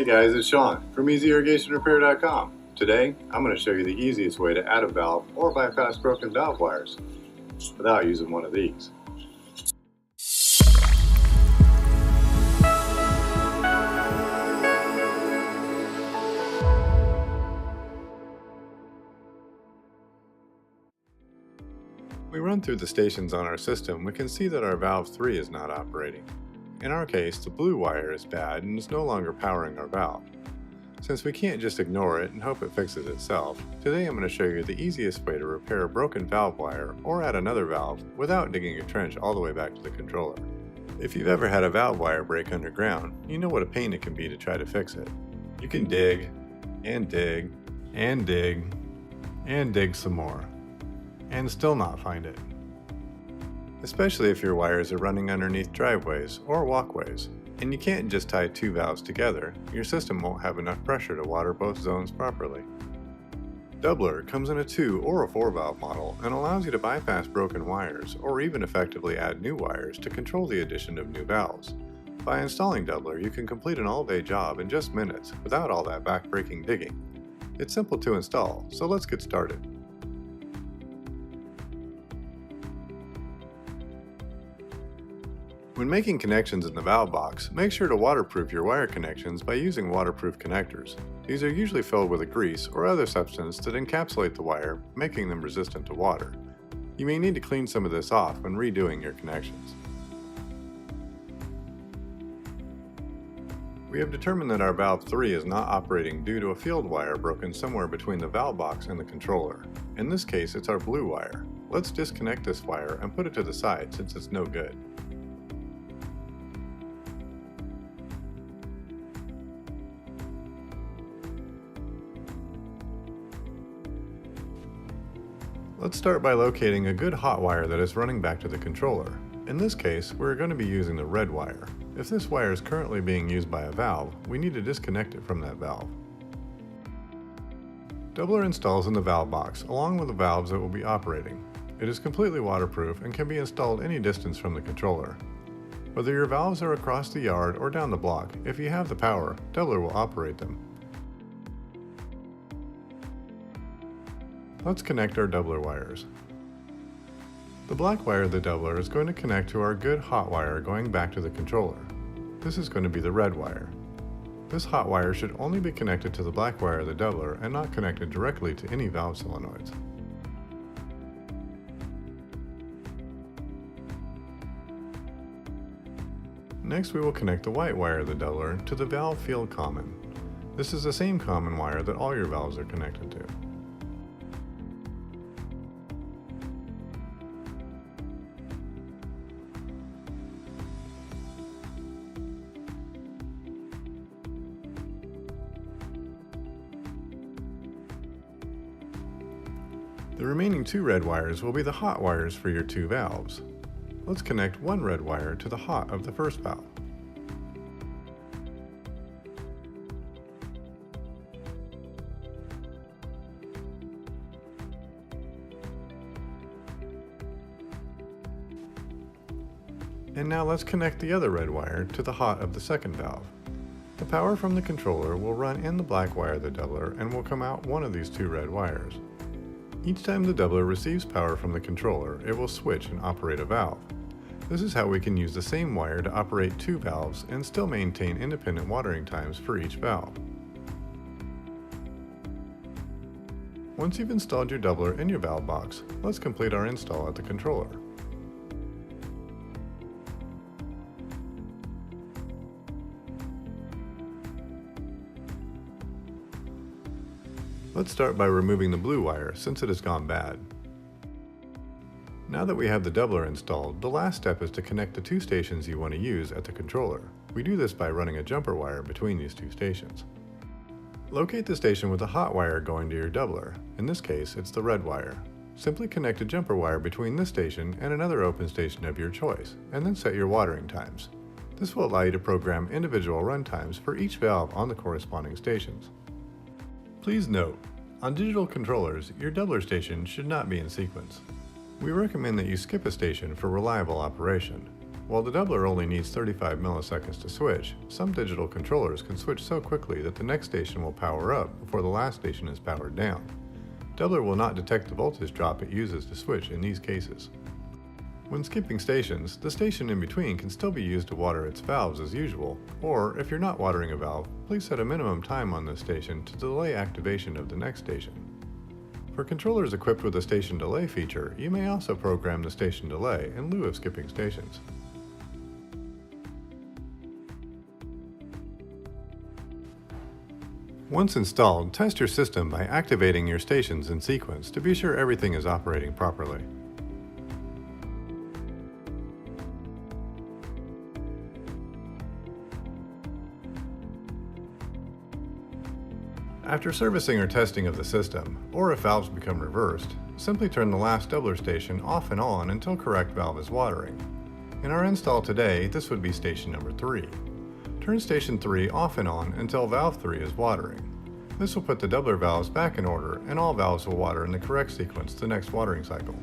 Hey guys, it's Sean from EasyIrrigationRepair.com. Today, I'm going to show you the easiest way to add a valve or bypass broken valve wires without using one of these. We run through the stations on our system, we can see that our valve 3 is not operating. In our case, the blue wire is bad and is no longer powering our valve. Since we can't just ignore it and hope it fixes itself, today I'm going to show you the easiest way to repair a broken valve wire or add another valve without digging a trench all the way back to the controller. If you've ever had a valve wire break underground, you know what a pain it can be to try to fix it. You can dig, and dig, and dig, and dig some more, and still not find it. Especially if your wires are running underneath driveways or walkways, and you can't just tie two valves together, your system won't have enough pressure to water both zones properly. Doubler comes in a 2 or a 4 valve model and allows you to bypass broken wires or even effectively add new wires to control the addition of new valves. By installing Doubler, you can complete an all-day job in just minutes without all that back-breaking digging. It's simple to install, so let's get started. When making connections in the valve box, make sure to waterproof your wire connections by using waterproof connectors. These are usually filled with a grease or other substance that encapsulate the wire, making them resistant to water. You may need to clean some of this off when redoing your connections. We have determined that our valve 3 is not operating due to a field wire broken somewhere between the valve box and the controller. In this case, it's our blue wire. Let's disconnect this wire and put it to the side since it's no good. Let's start by locating a good hot wire that is running back to the controller. In this case, we're going to be using the red wire. If this wire is currently being used by a valve, we need to disconnect it from that valve. Doubler installs in the valve box along with the valves that will be operating. It is completely waterproof and can be installed any distance from the controller. Whether your valves are across the yard or down the block, if you have the power, Doubler will operate them. Let's connect our doubler wires. The black wire of the doubler is going to connect to our good hot wire going back to the controller. This is going to be the red wire. This hot wire should only be connected to the black wire of the doubler and not connected directly to any valve solenoids. Next, we will connect the white wire of the doubler to the valve field common. This is the same common wire that all your valves are connected to. The remaining 2 red wires will be the hot wires for your 2 valves. Let's connect one red wire to the hot of the first valve. And now let's connect the other red wire to the hot of the second valve. The power from the controller will run in the black wire of the doubler and will come out one of these 2 red wires. Each time the doubler receives power from the controller, it will switch and operate a valve. This is how we can use the same wire to operate 2 valves and still maintain independent watering times for each valve. Once you've installed your doubler in your valve box, let's complete our install at the controller. Let's start by removing the blue wire since it has gone bad. Now that we have the doubler installed, the last step is to connect the 2 stations you want to use at the controller. We do this by running a jumper wire between these 2 stations. Locate the station with the hot wire going to your doubler. In this case, it's the red wire. Simply connect a jumper wire between this station and another open station of your choice, and then set your watering times. This will allow you to program individual run times for each valve on the corresponding stations. Please note, on digital controllers, your doubler station should not be in sequence. We recommend that you skip a station for reliable operation. While the doubler only needs 35 milliseconds to switch, some digital controllers can switch so quickly that the next station will power up before the last station is powered down. Doubler will not detect the voltage drop it uses to switch in these cases. When skipping stations, the station in between can still be used to water its valves as usual, or if you're not watering a valve, please set a minimum time on this station to delay activation of the next station. For controllers equipped with a station delay feature, you may also program the station delay in lieu of skipping stations. Once installed, test your system by activating your stations in sequence to be sure everything is operating properly. After servicing or testing of the system, or if valves become reversed, simply turn the last doubler station off and on until correct valve is watering. In our install today, this would be station number 3. Turn station 3 off and on until valve 3 is watering. This will put the doubler valves back in order and all valves will water in the correct sequence the next watering cycle.